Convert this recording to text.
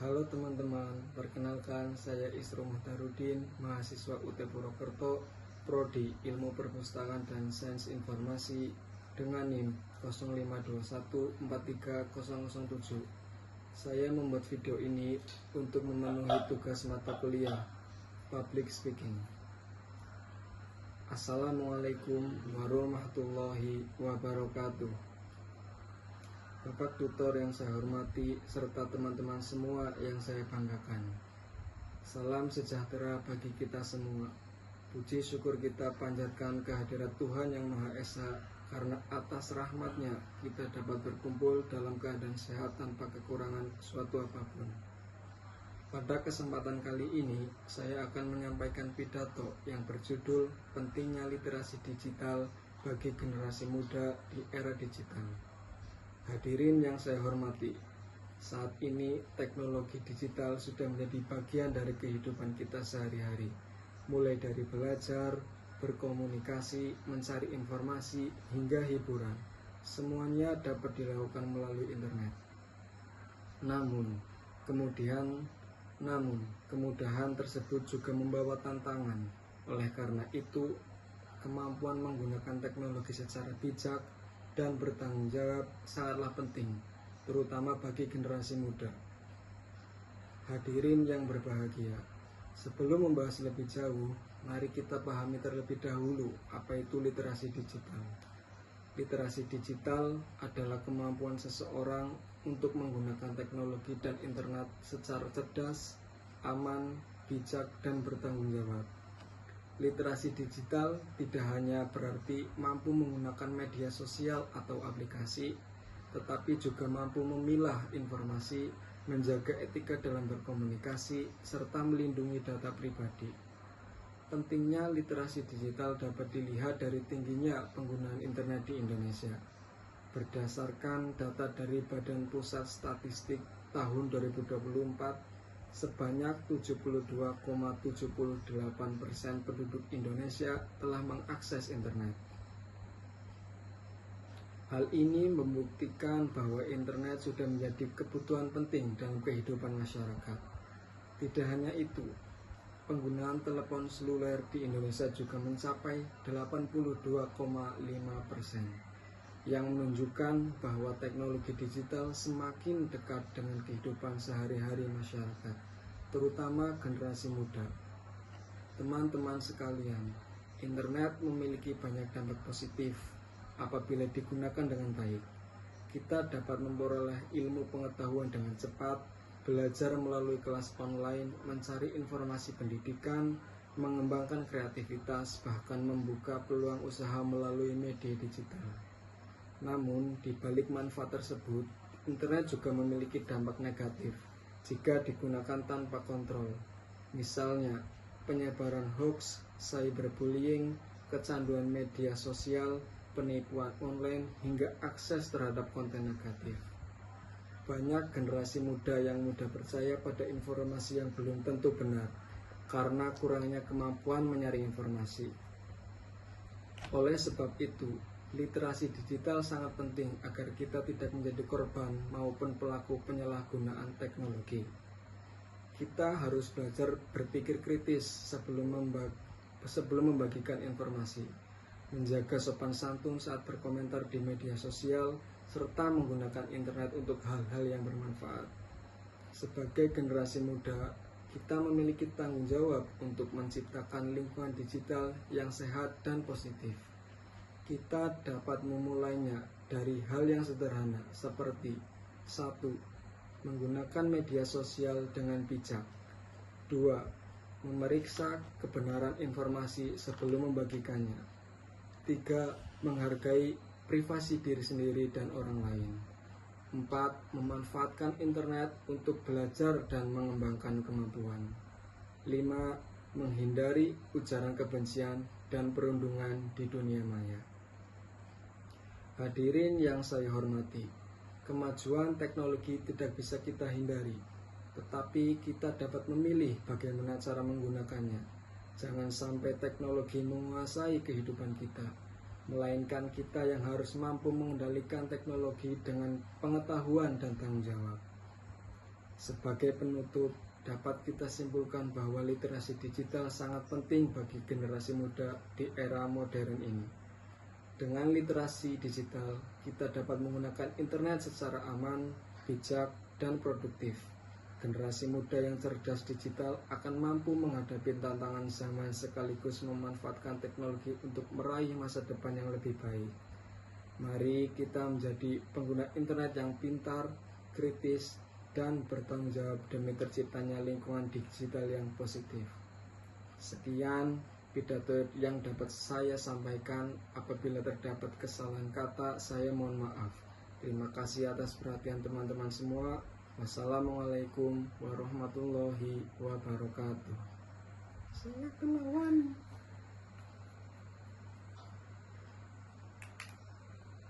Halo teman-teman, perkenalkan saya Isro Muhtarudin, mahasiswa UT Purwokerto, Prodi Ilmu Perpustakaan dan Sains Informasi dengan NIM 052143007. Saya membuat video ini untuk memenuhi tugas mata kuliah Public Speaking. Assalamualaikum warahmatullahi wabarakatuh. Bapak tutor yang saya hormati, serta teman-teman semua yang saya banggakan. Salam sejahtera bagi kita semua. Puji syukur kita panjatkan kehadirat Tuhan yang Maha Esa, karena atas rahmat-Nya kita dapat berkumpul dalam keadaan sehat tanpa kekurangan suatu apapun. Pada kesempatan kali ini, saya akan menyampaikan pidato yang berjudul Pentingnya Literasi Digital bagi Generasi Muda di Era Digital. Hadirin yang saya hormati, saat ini teknologi digital sudah menjadi bagian dari kehidupan kita sehari-hari, mulai dari belajar, berkomunikasi, mencari informasi, hingga hiburan. Semuanya dapat dilakukan melalui internet. Namun, kemudahan tersebut juga membawa tantangan. Oleh karena itu, kemampuan menggunakan teknologi secara bijak dan bertanggung jawab sangatlah penting, terutama bagi generasi muda. Hadirin yang berbahagia, sebelum membahas lebih jauh, mari kita pahami terlebih dahulu apa itu literasi digital. Literasi digital adalah kemampuan seseorang untuk menggunakan teknologi dan internet secara cerdas, aman, bijak, dan bertanggung jawab. Literasi digital tidak hanya berarti mampu menggunakan media sosial atau aplikasi, tetapi juga mampu memilah informasi, menjaga etika dalam berkomunikasi, serta melindungi data pribadi. Pentingnya literasi digital dapat dilihat dari tingginya penggunaan internet di Indonesia. Berdasarkan data dari Badan Pusat Statistik tahun 2024, sebanyak 72,78% penduduk Indonesia telah mengakses internet. Hal ini membuktikan bahwa internet sudah menjadi kebutuhan penting dalam kehidupan masyarakat. Tidak hanya itu, penggunaan telepon seluler di Indonesia juga mencapai 82,5%, yang menunjukkan bahwa teknologi digital semakin dekat dengan kehidupan sehari-hari masyarakat, terutama generasi muda. Teman-teman sekalian, internet memiliki banyak dampak positif apabila digunakan dengan baik. Kita dapat memperoleh ilmu pengetahuan dengan cepat, belajar melalui kelas online, mencari informasi pendidikan, mengembangkan kreativitas, bahkan membuka peluang usaha melalui media digital. Namun, di balik manfaat tersebut, internet juga memiliki dampak negatif jika digunakan tanpa kontrol. Misalnya, penyebaran hoax, cyberbullying, kecanduan media sosial, penipuan online, hingga akses terhadap konten negatif. Banyak generasi muda yang mudah percaya pada informasi yang belum tentu benar karena kurangnya kemampuan menyaring informasi. Oleh sebab itu, literasi digital sangat penting agar kita tidak menjadi korban maupun pelaku penyalahgunaan teknologi. Kita harus belajar berpikir kritis sebelum membagikan informasi, menjaga sopan santun saat berkomentar di media sosial, serta menggunakan internet untuk hal-hal yang bermanfaat. Sebagai generasi muda, kita memiliki tanggung jawab untuk menciptakan lingkungan digital yang sehat dan positif. Kita dapat memulainya dari hal yang sederhana seperti 1. Menggunakan media sosial dengan bijak. 2. Memeriksa kebenaran informasi sebelum membagikannya. 3. Menghargai privasi diri sendiri dan orang lain. 4. Memanfaatkan internet untuk belajar dan mengembangkan kemampuan. 5. Menghindari ujaran kebencian dan perundungan di dunia maya. Hadirin yang saya hormati, kemajuan teknologi tidak bisa kita hindari, tetapi kita dapat memilih bagaimana cara menggunakannya. Jangan sampai teknologi menguasai kehidupan kita, melainkan kita yang harus mampu mengendalikan teknologi dengan pengetahuan dan tanggung jawab. Sebagai penutup, dapat kita simpulkan bahwa literasi digital sangat penting bagi generasi muda di era modern ini. Dengan literasi digital, kita dapat menggunakan internet secara aman, bijak, dan produktif. Generasi muda yang cerdas digital akan mampu menghadapi tantangan zaman sekaligus memanfaatkan teknologi untuk meraih masa depan yang lebih baik. Mari kita menjadi pengguna internet yang pintar, kritis, dan bertanggung jawab demi terciptanya lingkungan digital yang positif. Sekian pidato yang dapat saya sampaikan. Apabila terdapat kesalahan kata, saya mohon maaf. Terima kasih atas perhatian teman-teman semua. Wassalamualaikum warahmatullahi wabarakatuh. Saya kelawan.